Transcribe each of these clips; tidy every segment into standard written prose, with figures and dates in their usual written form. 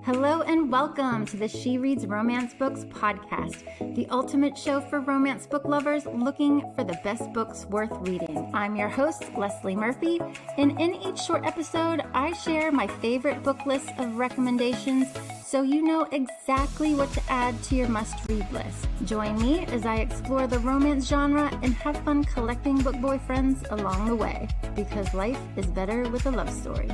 Hello and welcome to the She Reads Romance Books podcast, the ultimate show for romance book lovers looking for the best books worth reading. I'm your host, Leslie Murphy, and in each short episode, I share my favorite book list of recommendations so you know exactly what to add to your must-read list. Join me as I explore the romance genre and have fun collecting book boyfriends along the way, because life is better with a love story.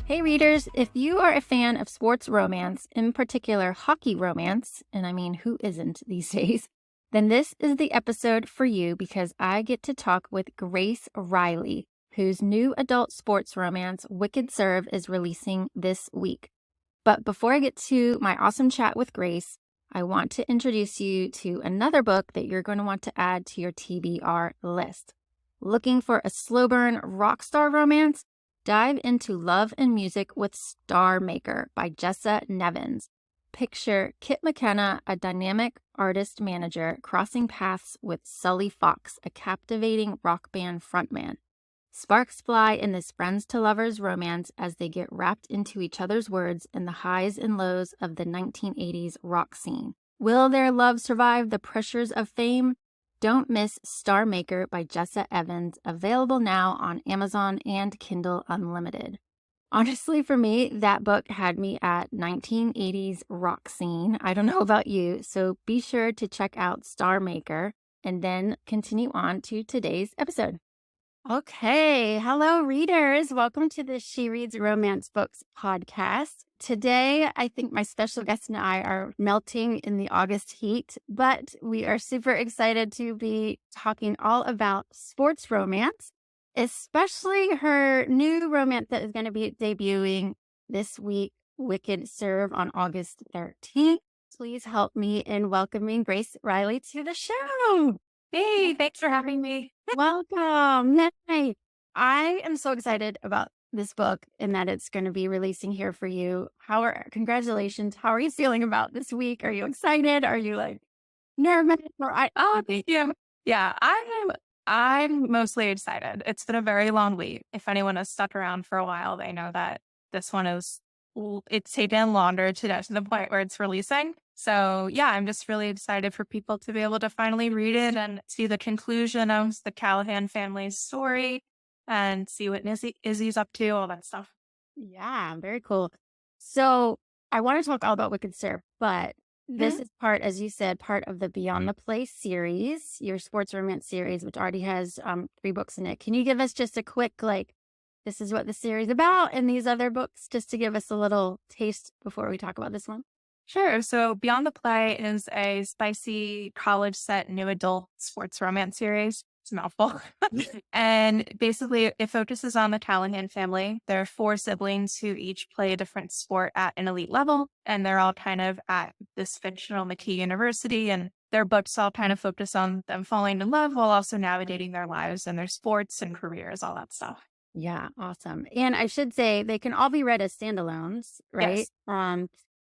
Hey readers, if you are a fan of sports romance, in particular hockey romance, and I mean who isn't these days, then this is the episode for you because I get to talk with Grace Reilly, whose new adult sports romance, Wicked Serve, is releasing this week. But before I get to my awesome chat with Grace, I want to introduce you to another book that you're going to want to add to your TBR list. Looking for a slow burn rock star romance? Dive into Love and Music with Star Maker by Jessa Nevins. Picture Kit McKenna, a dynamic artist manager, crossing paths with Sully Fox, a captivating rock band frontman. Sparks fly in this friends to lovers romance as they get wrapped into each other's words in the highs and lows of the 1980s rock scene. Will their love survive the pressures of fame? Don't miss Star Maker by Jessa Evans, available now on Amazon and Kindle Unlimited. Honestly, for me, that book had me at 1980s rock scene. I don't know about you, so be sure to check out Star Maker and then continue on to today's episode. Okay, hello readers. Welcome to the She Reads Romance Books podcast. Today, I think my special guest and I are melting in the August heat, but we are super excited to be talking all about sports romance, especially her new romance that is going to be debuting this week, Wicked Serve, on August 13th. Please help me in welcoming Grace Reilly to the show. Hey, thanks for having me. Welcome. Hey, I am so excited about this book and that it's going to be releasing here for you. Congratulations. How are you feeling about this week? Are you excited? Are you like nervous? Thank you. Yeah, I'm mostly excited. It's been a very long wait. If anyone has stuck around for a while, they know that this one it's taken longer to get to the point where it's releasing. So yeah, I'm just really excited for people to be able to finally read it and see the conclusion of the Callahan family's story and see what Izzy's up to, all that stuff. Yeah, very cool. So I want to talk all about Wicked Serve, but this is part, as you said, part of the Beyond the Play series, your sports romance series, which already has 3 books in it. Can you give us just a quick, this is what the series is about and these other books, just to give us a little taste before we talk about this one? Sure. So Beyond the Play is a spicy college set new adult sports romance series. It's a mouthful. And basically it focuses on the Callahan family. There are 4 siblings who each play a different sport at an elite level. And they're all kind of at this fictional McKee University. And their books all kind of focus on them falling in love while also navigating their lives and their sports and careers, all that stuff. Yeah, awesome. And I should say they can all be read as standalones, right? Yes.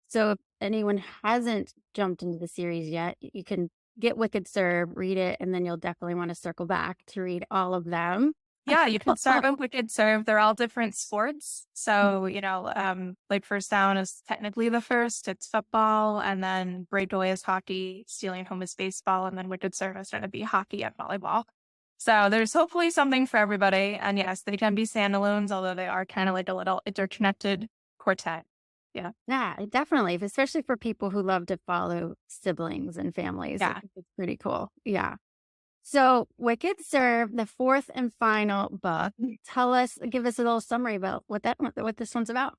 So if anyone hasn't jumped into the series yet, you can get Wicked Serve, read it, and then you'll definitely want to circle back to read all of them. Yeah, you can start with Wicked Serve. They're all different sports. So, First Down is technically the first. It's football, and then Breakaway is hockey, Stealing Home is baseball, and then Wicked Serve is going to be hockey and volleyball. So there's hopefully something for everybody. And yes, they can be standalones, although they are kind of like a little interconnected quartet. Yeah, definitely. Especially for people who love to follow siblings and families. Yeah. I think it's pretty cool. Yeah. So Wicked Serve, the 4th and final book. Give us a little summary about what this one's about.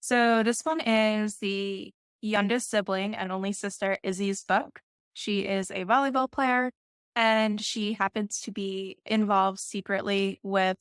So this one is the youngest sibling and only sister, Izzy's book. She is a volleyball player and she happens to be involved secretly with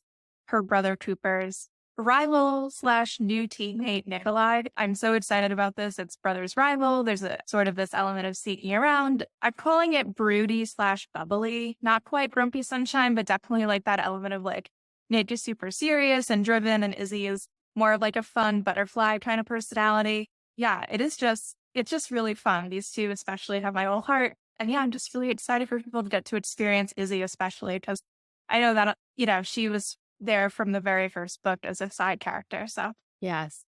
her brother Cooper's rival/new teammate Nikolai. I'm so excited about this. It's brother's rival. There's a sort of this element of sneaking around. I'm calling it broody/bubbly, not quite grumpy sunshine, but definitely like that element of like Nick is super serious and driven and Izzy is more of like a fun butterfly kind of personality. Yeah, it's just really fun. These two especially have my whole heart. And yeah, I'm just really excited for people to get to experience Izzy, especially because I know that, she was there from the very first book as a side character. So Yes.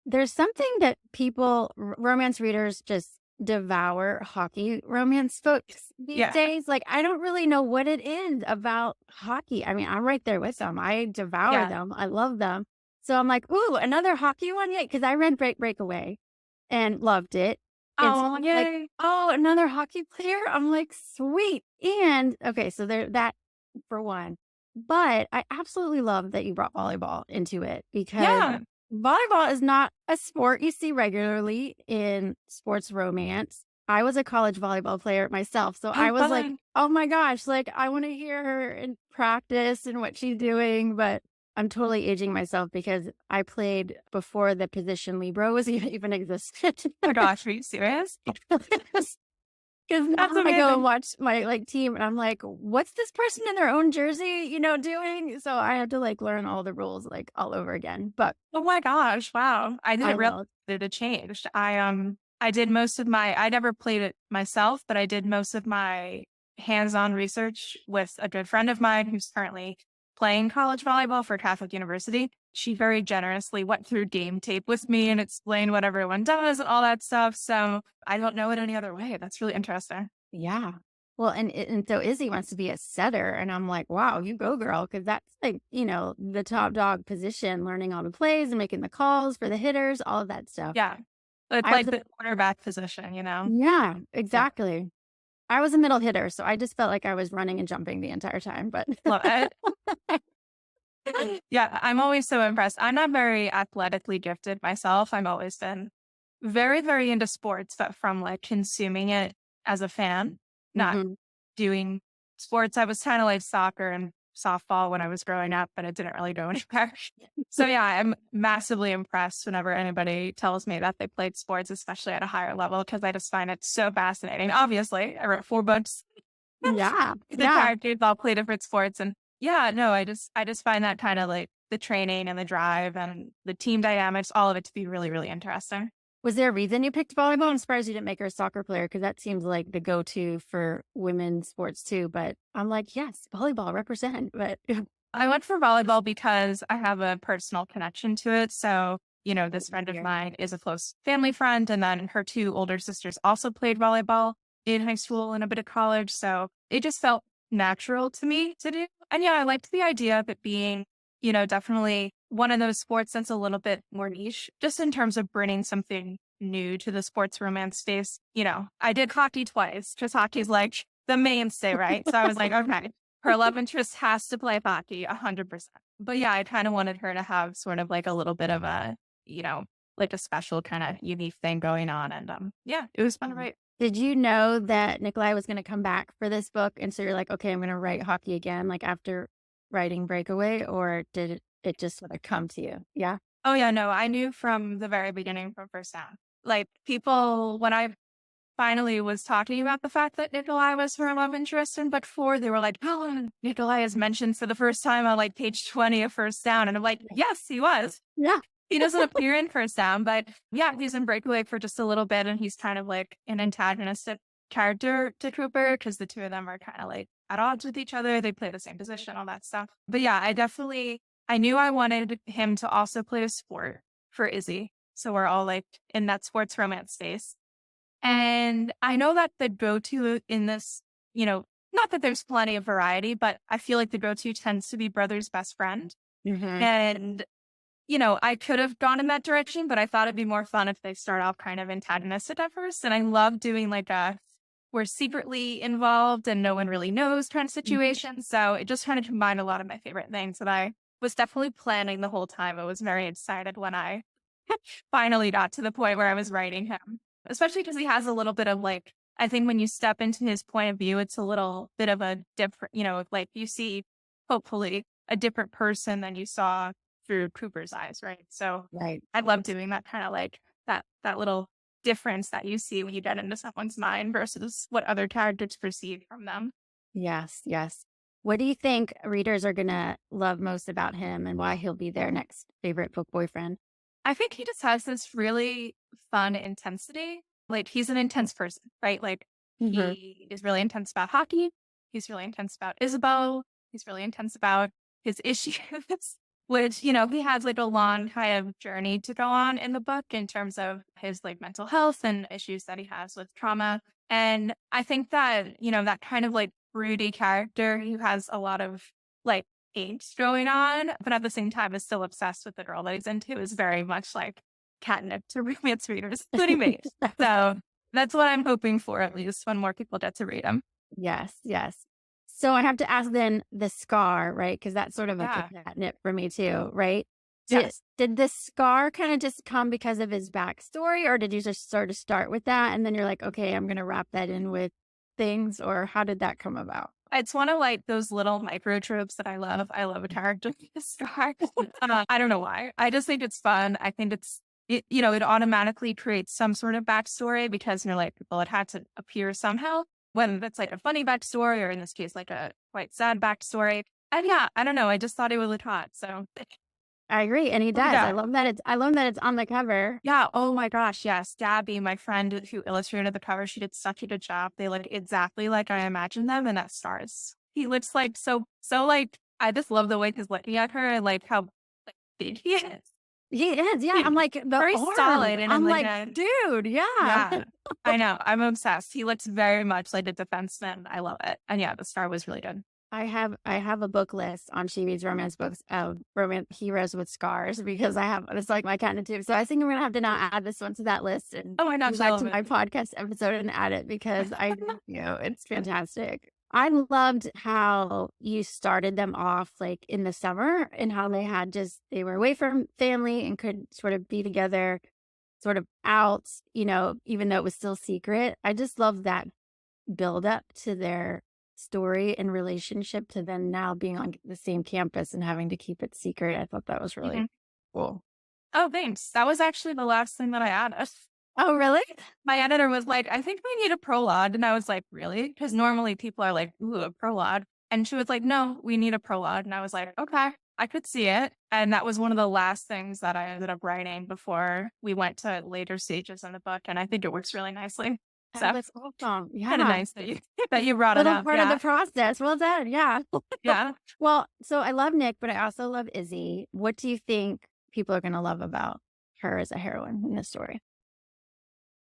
There's something that people, romance readers, just devour hockey romance books these yeah, days. Like, I don't really know what it is about hockey. I mean, I'm right there with them. I devour yeah. them. I love them. So I'm like, ooh, another hockey one? Yeah, because I read Breakaway and loved it. And so Oh, I'm like, yay. oh, another hockey player? I'm like, sweet. And okay, so there that for one. But I absolutely love that you brought volleyball into it because Yeah. volleyball is not a sport you see regularly in sports romance. I was a college volleyball player myself, so How I was like, fun. "Oh my gosh, like I want to hear her in practice and what she's doing." But I'm totally aging myself because I played before the position libero was even existed. Oh my gosh, are you serious? Because now That's I go and amazing. watch my team, and I'm like, "What's this person in their own jersey, doing?" So I had to learn all the rules all over again. But Oh my gosh, wow. I I didn't realize love. it had changed. I did most of my I never played it myself, but I did most of my hands-on research with a good friend of mine who's currently playing college volleyball for Catholic University. She very generously went through game tape with me and explained what everyone does and all that stuff. So I don't know it any other way. That's really interesting. Yeah. Well, and so Izzy wants to be a setter, and I'm like, "Wow, you go, girl," because that's the top dog position, learning all the plays and making the calls for the hitters, all of that stuff. Yeah. It's I was like a the quarterback position, you know? Yeah, Yeah. exactly. I was a middle hitter, so I just felt like I was running and jumping the entire time, but Love it. Yeah, I'm always so impressed. I'm not very athletically gifted myself. I've always been very, very into sports, but from consuming it as a fan, not Mhm. doing sports. I was kind of like soccer and softball when I was growing up, but it didn't really go anywhere. So yeah, I'm massively impressed whenever anybody tells me that they played sports, especially at a higher level, because I just find it so fascinating. Obviously, I wrote 4 books. Yeah, The yeah. characters all play different sports, and yeah, no, I just find that kind of like the training and the drive and the team dynamics, all of it to be really, really interesting. Was there a reason you picked volleyball? I'm surprised you didn't make her a soccer player because that seems like the go-to for women's sports too, but I'm like, "Yes, volleyball, represent." But I went for volleyball because I have a personal connection to it. So, this friend of easier. mine is a close family friend, and then her 2 older sisters also played volleyball in high school and a bit of college. So it just felt natural to me to do. And yeah, I liked the idea of it being, definitely one of those sports that's a little bit more niche, just in terms of bringing something new to the sports romance space. I did hockey twice because hockey's like the mainstay, right? So I was like, okay, her love interest has to play hockey 100%. But yeah, I kind of wanted her to have sort of like a little bit of a, you know, like a special kind of unique thing going on. And yeah, it was fun to Mhm. write. Did you know that Nikolai was gonna come back for this book, and so you're like, "Okay, I'm gonna write hockey again," after writing Breakaway, or did it just sort of come to you? Yeah? Oh yeah, no, I knew from the very beginning, from first sound. Like people, when I finally was talking about the fact that Nikolai was her love interest in book 4, they were like, oh, Nikolai is mentioned for the first time on page 20 of First Down. And I'm like, yes, he was. Yeah. He doesn't appear in First Down, but yeah, he's in Breakaway for just a little bit, and he's kind of like an antagonistic character to Cooper because the two of them are kind of like at odds with each other. They play the same position, all that stuff. But yeah, I knew I wanted him to also play a sport for Izzy. So we're all in that sports romance space. And I know that the go-to in this, not that there's plenty of variety, but I feel like the go-to tends to be brother's best friend. Mhm. And I could have gone in that direction, but I thought it'd be more fun if they start off kind of antagonistic at first. And I love doing we're secretly involved and no one really knows kind of situation. So it just kind of combined a lot of my favorite things that I was definitely planning the whole time. I was very excited when I finally got to the point where I was writing him, especially because he has a little bit of I think when you step into his point of view, it's a little bit of a different, you see hopefully a different person than you saw through Cooper's eyes, right? So Right. I love doing that kind of that little difference that you see when you get into someone's mind versus what other characters perceive from them. Yes, yes. What do you think readers are gonna love most about him and why he'll be their next favorite book boyfriend? I think he just has this really fun intensity. Like he's an intense person, right? Like Mhm. he is really intense about hockey. He's really intense about Isabel. He's really intense about his issues, which, he has like a long kind of journey to go on in the book in terms of his like mental health and issues that he has with trauma. And I think that, that kind of like broody character who has a lot of like angst going on, but at the same time is still obsessed with the girl that he's into is very much like catnip to romance readers, including me. So that's what I'm hoping for, at least when more people get to read them. Yes, yes. So I have to ask then the scar, right? Because that's sort of like Yeah. a catnip for me too, right? Did Yes. did the scar kind of just come because of his backstory, or did you just sort of start with that and then you're like, okay, I'm gonna wrap that in with things, or how did that come about? It's one of like those little micro tropes that I love. I love a character with a scar. I don't know why. I just think it's fun. I think it automatically creates some sort of backstory because you're like, well, it had to appear somehow, whether that's like a funny backstory or in this case, like a quite sad backstory. And yeah, I don't know. I just thought it was look hot. So I agree, and he does. yeah. I love that it's on the cover. Yeah. Oh my gosh. Yes. Gabby, my friend who illustrated the cover, she did such a good job. They look exactly like I imagined them, and that stars. He looks like so like I just love the way he's looking at her and like how like big he is. He is, yeah. I'm like the Very arms. solid, and I'm I'm like, like, dude, yeah. yeah, I know. I'm obsessed. He looks very much like a defenseman. I love it. And yeah, the star was really good. I have a book list on She Reads Romance Books of romance heroes with scars because it's like my kind of too. So I think I'm gonna have to now add this one to that list and Oh my go gosh, I back to love my it. podcast episode and add it because it's fantastic. I loved how you started them off like in the summer and how they were away from family and could sort of be together, sort of out, even though it was still secret. I just love that build up to their story and relationship to then now being on the same campus and having to keep it secret. I thought that was really Mhm. cool. Oh, thanks. That was actually the last thing that I added. Oh, really? My editor was like, I think we need a prologue. And I was like, really? Because normally people are like, ooh, a prologue. And she was like, no, we need a prologue. And I was like, okay, I could see it. And that was one of the last things that I ended up writing before we went to later stages in the book. And I think it works really nicely. Oh, So that's awesome. kind of Yeah. nice that you that you brought it Little up. part of the Yeah. process. Well done. Yeah. Yeah. Well, so I love Nick, but I also love Izzy. What do you think people are going to love about her as a heroine in this story?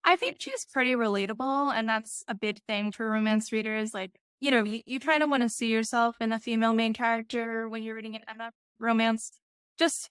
I think she's pretty relatable, and that's a big thing for romance readers. Like, you kind of want to see yourself in the female main character when you're reading an MF romance, just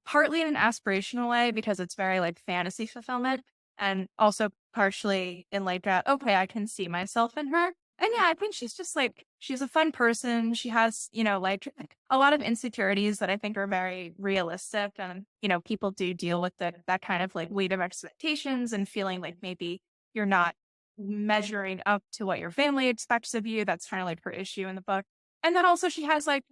partly in an aspirational way because it's very like fantasy fulfillment, and also partially in like that, okay, I can see myself in her. And yeah, I think she's just like, she's a fun person. She has, like a lot of insecurities that I think are very realistic. And, people do deal with that kind of like weight of expectations and feeling like maybe you're not measuring up to what your family expects of you. That's kind of like her issue in the book. And then also she has like,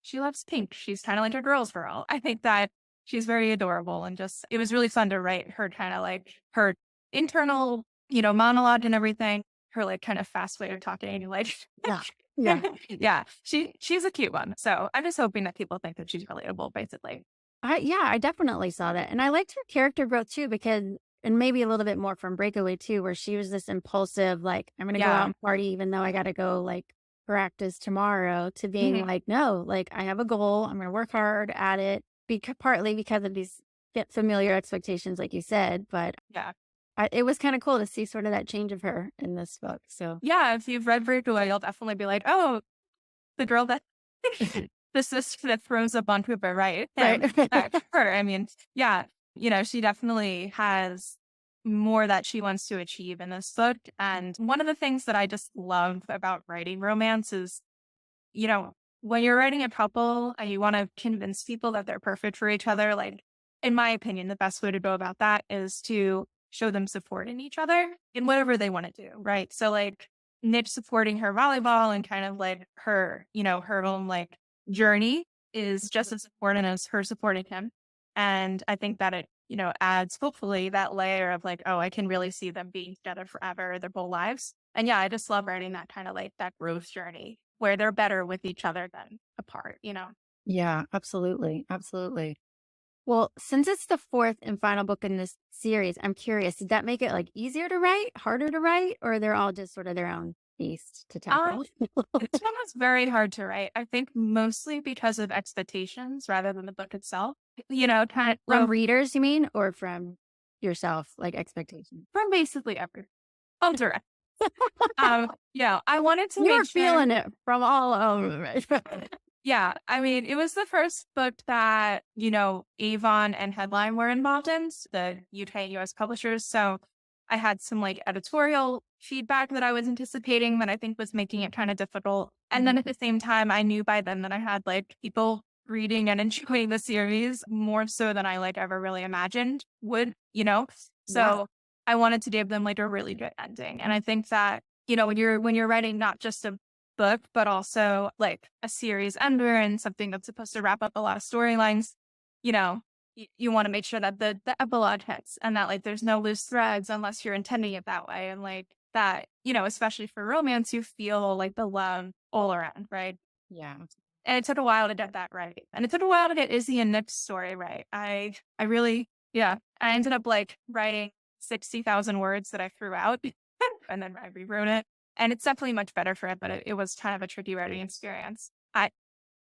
she loves pink. She's kind of like a girl's girl. I think that she's very adorable and just, it was really fun to write her kind of like her internal, monologue and everything, her like kind of fast way of talking, like Yeah. Yeah. yeah, she's a cute one. So I'm just hoping that people think that she's relatable, basically. I definitely saw that. And I liked her character growth too, because, and maybe a little bit more from Breakaway too, where she was this impulsive, like, I'm going to go out Yeah. and party, even though I got to go like practice tomorrow, to being Mhm. like, no, like I have a goal. I'm going to work hard at it, partly because of these familiar expectations, like you said. But Yeah. it was kind of cool to see sort of that change of her in this book. So, Yeah. If you've read Breakaway, you'll definitely be like, oh, the girl that the sister that throws a bunch of her, right? right. Her. I mean, yeah, she definitely has more that she wants to achieve in this book. And one of the things that I just love about writing romance is, when you're writing a couple and you want to convince people that they're perfect for each other, like, in my opinion, the best way to go about that is to show them support in each other in whatever they want to do, right? So, like, Nick supporting her volleyball and kind of like her, her own like journey is just as important as her supporting him. And I think that it, adds hopefully that layer of like, oh, I can really see them being together forever, their whole lives. And yeah, I just love writing that kind of like that growth journey where they're better with each other than apart. Yeah, absolutely. Absolutely. Well, since it's the fourth and final book in this series, I'm curious, did that make it like easier to write, harder to write, or they're all just sort of their own? beast to Um, tackle? this one was very hard to write. I think mostly because of expectations rather than the book itself. Kind of From readers, you mean, or from yourself, like expectations? from basically every direct. I wanted to You're make sure. feeling it from all over, right? Yeah, I mean, it was the first book that, Avon and Headline were involved in, the UK US publishers. So I had some like editorial feedback that I was anticipating that I think was making it kind of difficult. And then at the same time, I knew by then that I had like people reading and enjoying the series more so than I like ever really imagined would. So Yeah. I wanted to give them like a really good ending. And I think that, when you're writing not just a book, but also like a series ender and something that's supposed to wrap up a lot of storylines, you know, you want to make sure that the epilogue hits and that like there's no loose threads unless you're intending it that way. And like that, especially for romance, you feel like the love all around, right? Yeah. And it took a while to get that right. And it took a while to get Izzy and Nick's story right. I really, yeah, I ended up like writing 60,000 words that I threw out and then I rewrote it. And it's definitely much better for it, but it was kind of a tricky writing experience. I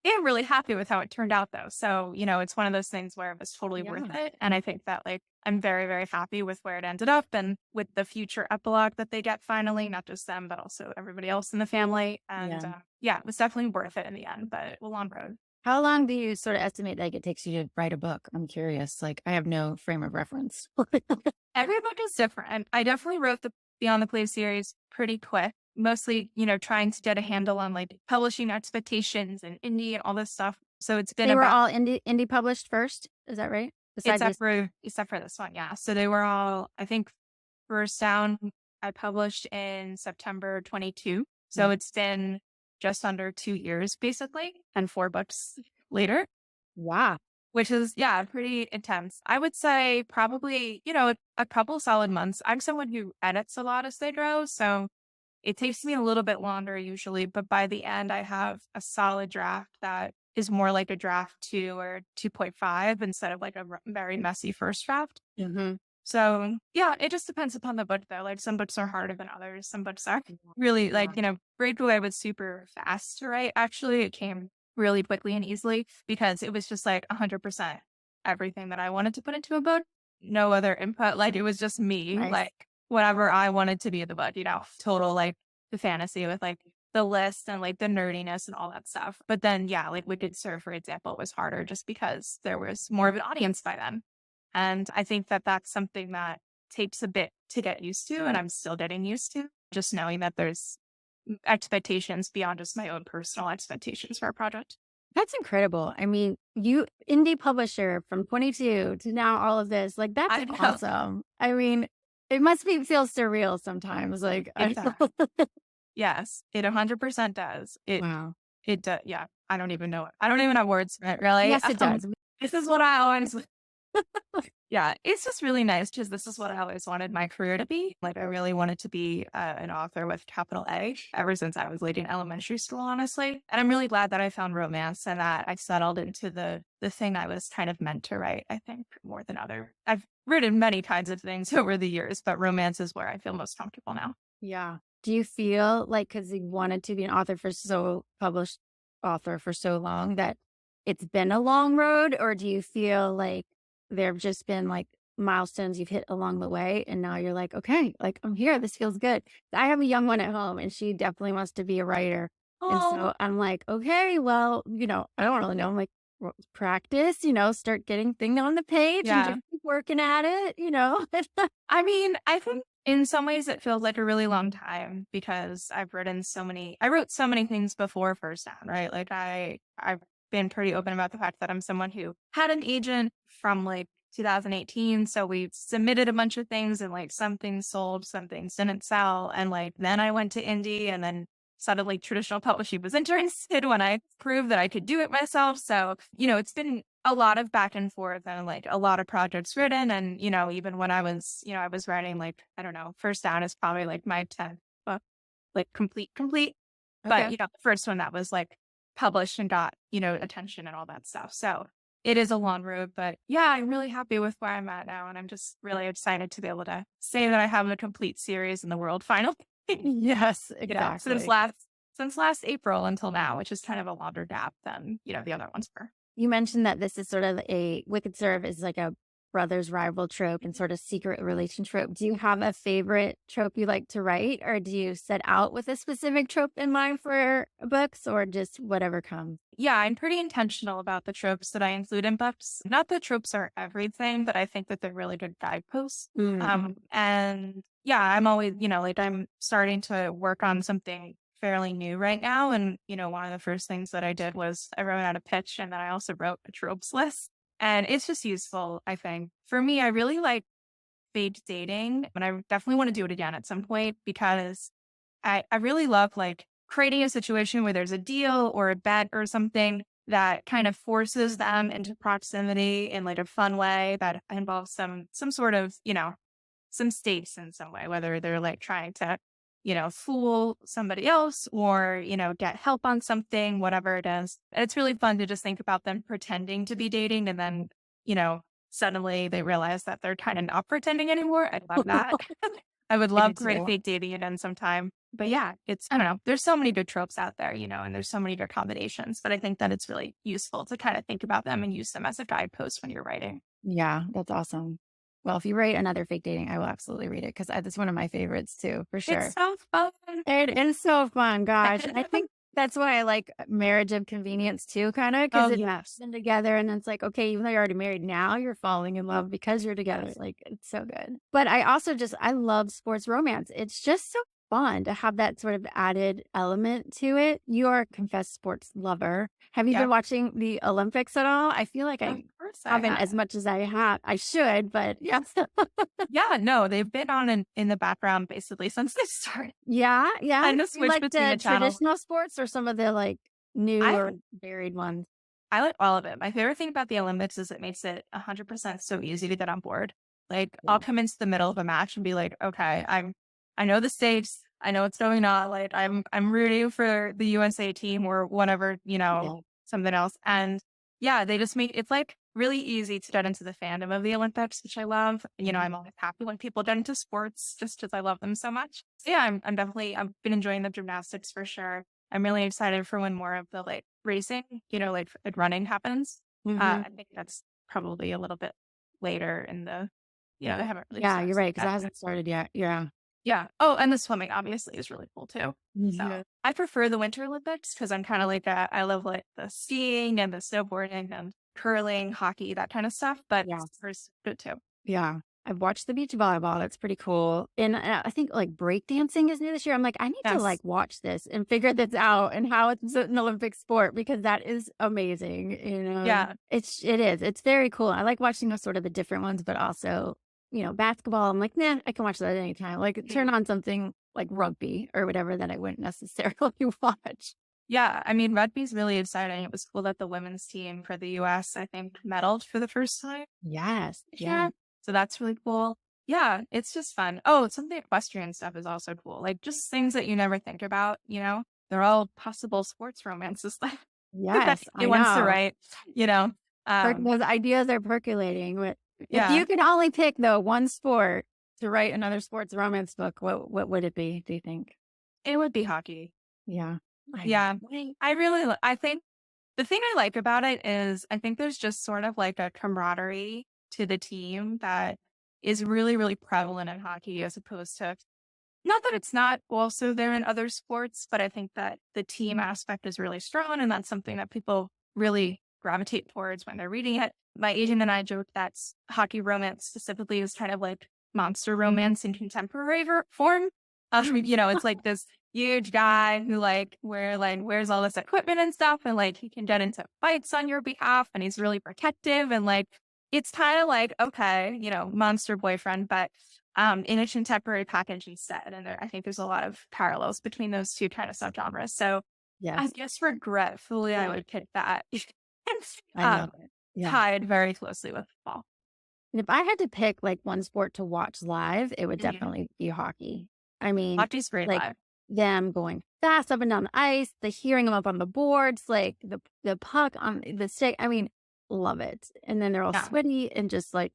am really happy with how it turned out though. So, it's one of those things where it was totally worth it. And I think that like, I'm very, very happy with where it ended up and with the future epilogue that they get finally, not just them, but also everybody else in the family. And it was definitely worth it in the end, but a long road. How long do you sort of estimate like it takes you to write a book? I'm curious. Like, I have no frame of reference. Every book is different. I definitely wrote the Beyond the Clay series pretty quick, mostly, trying to get a handle on like publishing expectations and indie and all this stuff. So it's been They were about all indie published first. Is that right? Besides except for this one. Yeah. So they were all, I think First Down I published in September 22. So it's been just under 2 years basically and 4 books later. wow. Which is, pretty intense. I would say probably, a couple solid months. I'm someone who edits a lot as they go. So it takes me a little bit longer usually, but by the end, I have a solid draft that is more like a draft 2 or 2.5 instead of like a very messy first draft. Mm-hmm. So it just depends upon the book though. Like some books are harder than others. Some books are really like, Breakaway was super fast to write. Actually, it came really quickly and easily because it was just like 100% everything that I wanted to put into a book. No other input. Like it was just me, Nice. like whatever I wanted to be in the book, total like the fantasy with like the list and like the nerdiness and all that stuff. But then, like Wicked Sir, for example, was harder just because there was more of an audience by then. And I think that that's something that takes a bit to get used to. And I'm still getting used to just knowing that there's expectations beyond just my own personal expectations for a project. That's incredible. I mean, you indie publisher from 22 to now all of this, like that's awesome. I mean, it must feel surreal sometimes. Like, yes, it 100% does. Wow. It does. Yeah. I don't even know it. I don't even have words for it, really. Yes, it does. This is what I always it's just really nice because this is what I always wanted my career to be. Like I really wanted to be an author with capital A ever since I was like in elementary school, honestly. And I'm really glad that I found romance and that I settled into the thing I was kind of meant to write, I think, more than other. I've written many kinds of things over the years, but romance is where I feel most comfortable now. Yeah. Do you feel like because you wanted to be an published author for so long that it's been a long road, or do you feel like there have just been like milestones you've hit along the way and now you're like, okay, like I'm here. This feels good. I have a young one at home and she definitely wants to be a writer. And so I'm like, okay, well, I don't really know. I'm like, practice, start getting things on the page and just keep working at it, I mean, I think in some ways it feels like a really long time because I wrote so many things before First Down, right? Like I've been pretty open about the fact that I'm someone who had an agent from like 2018. So we submitted a bunch of things and like some things sold, some things didn't sell. And like, then I went to indie and then suddenly traditional publishing was interested when I proved that I could do it myself. So, it's been a lot of back and forth and like a lot of projects written. And, even when I was writing like, I don't know, First Down is probably like my 10th book, like complete. Okay. But, the first one that was like published and got, attention and all that stuff. So it is a long road, but I'm really happy with where I'm at now. And I'm just really excited to be able to say that I have a complete series in the world finally. Yes, You know, exactly. since last April until now, which is kind of a longer gap than, the other ones were. You mentioned that this is sort of a Wicked Serve is like a brothers rival trope and sort of secret relation trope. Do you have a favorite trope you like to write, or do you set out with a specific trope in mind for books, or just whatever comes? Yeah, I'm pretty intentional about the tropes that I include in books. Not that tropes are everything, but I think that they're really good guideposts. Mm. And yeah, I'm always, like I'm starting to work on something fairly new right now. And, one of the first things that I did was I wrote out a pitch and then I also wrote a tropes list. And it's just useful, I think. For me, I really like fake dating, and I definitely want to do it again at some point because I really love like creating a situation where there's a deal or a bet or something that kind of forces them into proximity in like a fun way that involves some sort of, some stakes in some way, whether they're like trying to, fool somebody else or, get help on something, whatever it is. And it's really fun to just think about them pretending to be dating and then, you know, suddenly they realize that they're kind of not pretending anymore. I love that. I would I do love great too. fake dating again sometime. But yeah, I don't know. There's so many good tropes out there, and there's so many good combinations. But I think that it's really useful to kind of think about them and use them as a guidepost when you're writing. Yeah, that's awesome. Well, if you write another fake dating, I will absolutely read it because that's one of my favorites too, for It's sure. so fun. It is so fun, gosh. I think that's why I like marriage of convenience too, kind of, because Oh, it's yes. been together and it's like, okay, even though you're already married, now you're falling in love because you're together. Yes. Like, it's so good. But I also I love sports romance. It's just so fun to have that sort of added element to it. You're a confessed sports lover. Have you Yeah. been watching the Olympics at all? I feel like Of I course I haven't have. as much as I have. I should, but yeah. Yeah, no, they've been on in the background basically since they started. Yeah, yeah. I just You switched like between the the channels. traditional sports or some of the, like, new I or varied ones? I like all of it. My favorite thing about the Olympics is it makes it 100% so easy to get on board. Like, I'll Yeah. come into the middle of a match and be like, "Okay, I know the stakes. I know what's going on. Like, I'm rooting for the USA team or whatever, Yeah. something else." And yeah, they just make it's like really easy to get into the fandom of the Olympics, which I love. I'm always happy when people get into sports just because I love them so much. So yeah, I'm definitely I've been enjoying the gymnastics for sure. I'm really excited for when more of the like racing, like running happens. Mhm. I think that's probably a little bit later in the, they haven't really Yeah, you're started right, 'cause it that. hasn't started yet. Yeah. Yeah. Oh, and the swimming obviously is really cool too. So Yeah. I prefer the Winter Olympics because I'm kind of like I love like the skiing and the snowboarding and curling, hockey, that kind of stuff. But Yeah. summer's good too. Yeah. I've watched the beach volleyball, that's pretty cool, and, I think, like, breakdancing is new this year. I'm like, "I need to, Yes. like, watch this and figure this out and how it's an Olympic sport because that is amazing," Yeah. It is. It's very cool. I like watching the sort of the different ones, but also, basketball, I'm like, "Nah, I can watch that anytime." Like, turn Mhm. on something like rugby or whatever that I wouldn't necessarily watch. Yeah, I mean, rugby's really exciting. It was cool that the women's team for the US, I think, medaled for the first time. Yes. Yeah. Yeah. So that's really cool. Yeah, it's just fun. Oh, some of the equestrian stuff is also cool. Like just things that you never think about. They're all possible sports romances that Yes, he I wants to know. write, you know. Those ideas are percolating. But if Yeah, you could only pick though one sport to write another sports romance book, what would it be, do you think? it would be hockey. Yeah. I know. Yeah. I think the thing I like about it is I think there's just sort of like a camaraderie to the team that is really, really prevalent in hockey as opposed to not that it's not also there in other sports, but I think that the team aspect is really strong, and that's something that people really gravitate towards when they're reading it. My agent and I joke that hockey romance specifically is kind of like monster romance in contemporary form. It's like this huge guy who wears all this equipment and stuff, and like he can get into fights on your behalf, and he's really protective, and like it's kind of like okay, monster boyfriend, but in a contemporary package instead. And I think there's a lot of parallels between those two kind of subgenres. So I Yes, guess regretfully, I would pick that. I um, love it. Yeah. tied very closely with football. And if I had to pick like one sport to watch live, it would Mhm. definitely be hockey. I mean, Hockey's great like live. them going fast up and down the ice, the hearing them up on the boards, like the puck on the stick. I mean, love it. And then they're all Yeah. sweaty and just like,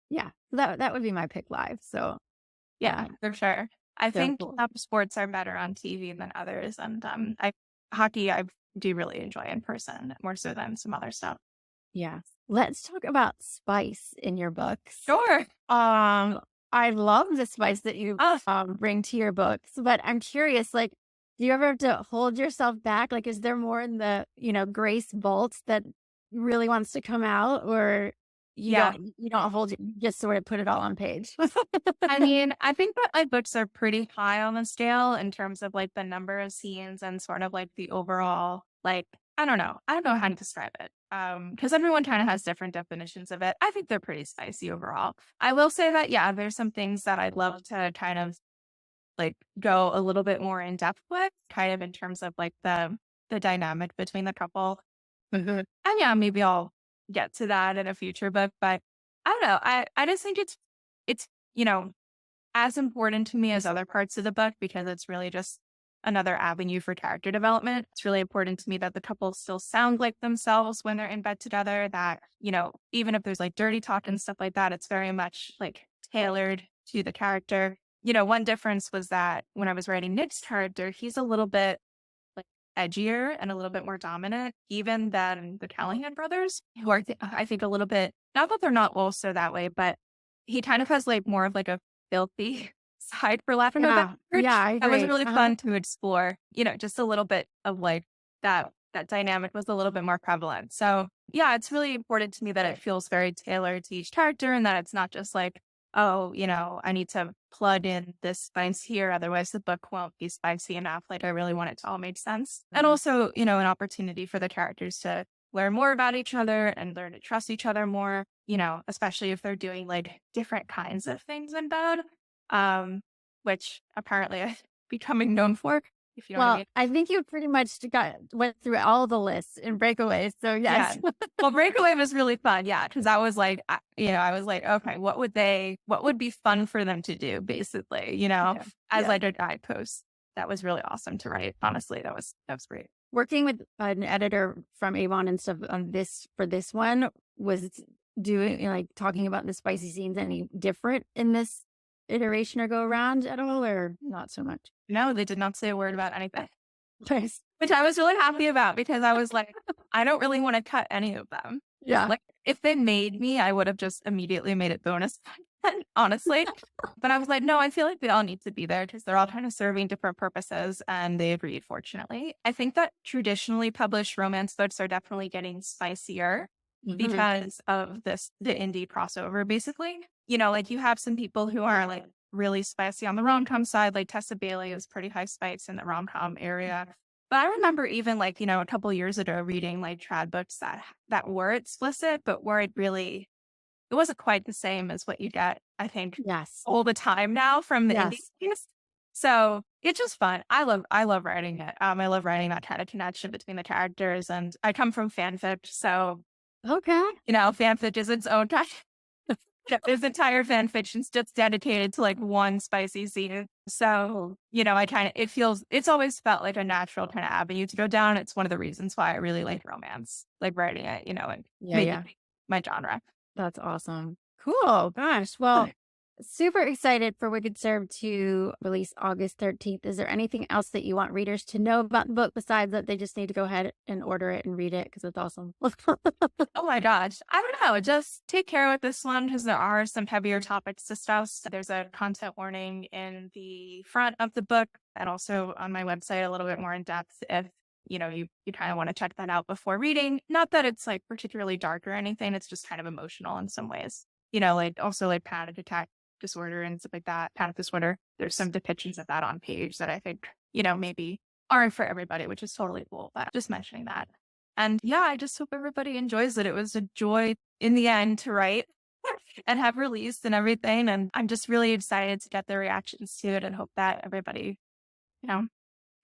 yeah, that would be my pick live. So, Yeah, for sure. I So think cool. some sports are better on TV than others. And hockey, I do really enjoy in person more so than some other stuff. Yeah. Let's talk about spice in your books. Sure. I love the spice that you Oh, bring to your books, but I'm curious, like, do you ever have to hold yourself back? Like, is there more in the, Grace Bolts that really wants to come out, or yeah. you don't hold it, you just sort of put it all on page? I mean, I think that my books are pretty high on the scale in terms of like the number of scenes and sort of like the overall, like, I don't know. I don't know how to describe it. Because everyone kind of has different definitions of it. I think they're pretty spicy overall. I will say that, yeah, there's some things that I'd love to kind of like go a little bit more in depth with, kind of in terms of like the dynamic between the couple. And yeah, maybe I'll get to that in a future book. But I don't know. I just think it's, you know, as important to me as other parts of the book because it's really just another avenue for character development. It's really important to me that the couple still sound like themselves when they're in bed together, that, even if there's like dirty talk and stuff like that, it's very much like tailored to the character. One difference was that when I was writing Nick's character, he's a little bit like edgier and a little bit more dominant, even than the Callahan brothers, who are, I think, a little bit, not that they're not also that way, but he kind of has like more of like a filthy side, for lack of a better Yeah, word. yeah, I That was agree. really fun to explore, just a little bit of like that dynamic was a little bit more prevalent. So yeah, it's really important to me that it feels very tailored to each character and that it's not just like, oh, I need to plug in this spice here, otherwise the book won't be spicy enough. Like I really want it to all make sense. And also, an opportunity for the characters to learn more about each other and learn to trust each other more, especially if they're doing like different kinds of things in bed, which apparently I'm becoming known for, if you know what I Well, mean. I think you pretty much went through all the lists in Breakaways, so Yeah. yes. Well, Breakaway was really fun. Yeah. Cause I was like, I was like, okay, what would be fun for them to do basically, Yeah, as yeah. like a guidepost. That was really awesome to write. Honestly, that was great. Working with an editor from Avon and stuff on this for this one was doing like talking about the spicy scenes any different in this iteration or go around at all, or not so much? No, they did not say a word about anything, Nice. which I was really happy about because I was like, I don't really want to cut any of them. Yeah. Like if they made me, I would have just immediately made it bonus content, honestly. But I was like, no, I feel like they all need to be there because they're all kind of serving different purposes. And they agreed, fortunately. I think that traditionally published romance books are definitely getting spicier because of the indie crossover, basically. Like you have some people who are like really spicy on the rom-com side, like Tessa Bailey is pretty high spice in the rom-com area. But I remember even like, a couple years ago reading like trad books that were explicit, but weren't really, it wasn't quite the same as what you get, I think, Yes. all the time now from the indie Yes. scenes. So it's just fun. I love writing it. I love writing that kind of connection between the characters. And I come from fanfic. So, Okay. fanfic is its own kind. This entire fan fiction's just dedicated to like one spicy scene. So, it's always felt like a natural kind of avenue to go down. It's one of the reasons why I really like romance, like writing it, and Yeah, making yeah. it my genre. That's awesome. Cool. Gosh. Well, super excited for Wicked Serve to release August 13th. Is there anything else that you want readers to know about the book besides that they just need to go ahead and order it and read it because it's awesome? Oh my gosh. I don't know. Just take care with this one because there are some heavier topics discussed. There's a content warning in the front of the book and also on my website a little bit more in depth if you kind of want to check that out before reading. Not that it's like particularly dark or anything. It's just kind of emotional in some ways. Like also like panic attack disorder and stuff like that. Panic disorder. There's some depictions of that on page that I think, maybe aren't for everybody, which is totally cool. But just mentioning that. And yeah, I just hope everybody enjoys it. It was a joy in the end to write and have released and everything. And I'm just really excited to get the reactions to it and hope that everybody,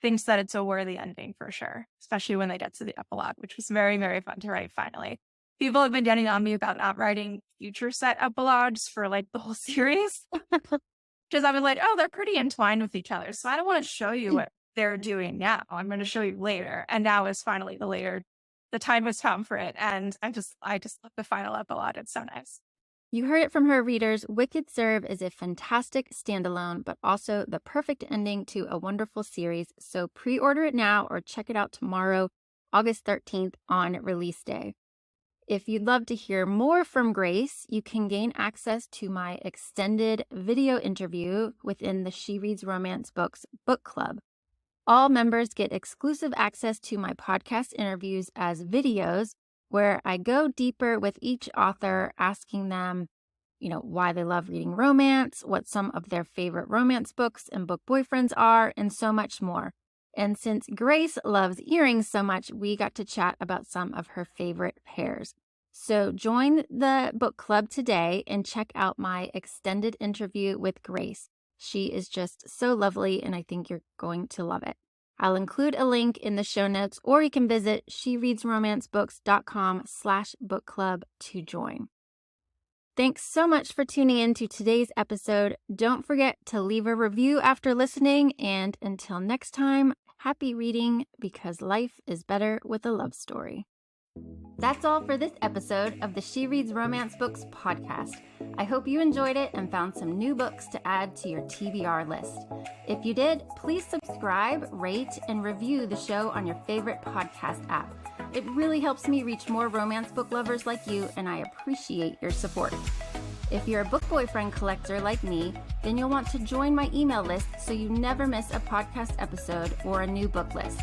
thinks that it's a worthy ending for sure, especially when they get to the epilogue, which was very, very fun to write finally. People have been getting on me about not writing future set epilogues for like the whole series. Because I was like, oh, they're pretty entwined with each other. So I don't want to show you what they're doing now. I'm going to show you later. And now is finally the time has come for it. And I just love the final epilogue. It's so nice. You heard it from her, readers. Wicked Serve is a fantastic standalone, but also the perfect ending to a wonderful series. So pre-order it now or check it out tomorrow, August 13th on release day. If you'd love to hear more from Grace, you can gain access to my extended video interview within the She Reads Romance Books book club. All members get exclusive access to my podcast interviews as videos, where I go deeper with each author, asking them, why they love reading romance, what some of their favorite romance books and book boyfriends are, and so much more. And since Grace loves earrings so much, we got to chat about some of her favorite pairs. So join the book club today and check out my extended interview with Grace. She is just so lovely, and I think you're going to love it. I'll include a link in the show notes, or you can visit shereadsromancebooks.com/book club to join. Thanks so much for tuning in to today's episode. Don't forget to leave a review after listening, and until next time, happy reading, because life is better with a love story. That's all for this episode of the She Reads Romance Books podcast. I hope you enjoyed it and found some new books to add to your TBR list. If you did, please subscribe, rate, and review the show on your favorite podcast app. It really helps me reach more romance book lovers like you, and I appreciate your support. If you're a book boyfriend collector like me, then you'll want to join my email list so you never miss a podcast episode or a new book list.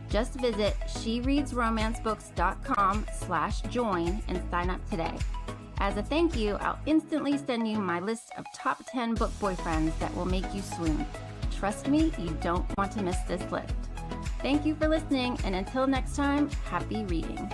Just visit shereadsromancebooks.com/join and sign up today. As a thank you, I'll instantly send you my list of top 10 book boyfriends that will make you swoon. Trust me, you don't want to miss this list. Thank you for listening, and until next time, happy reading.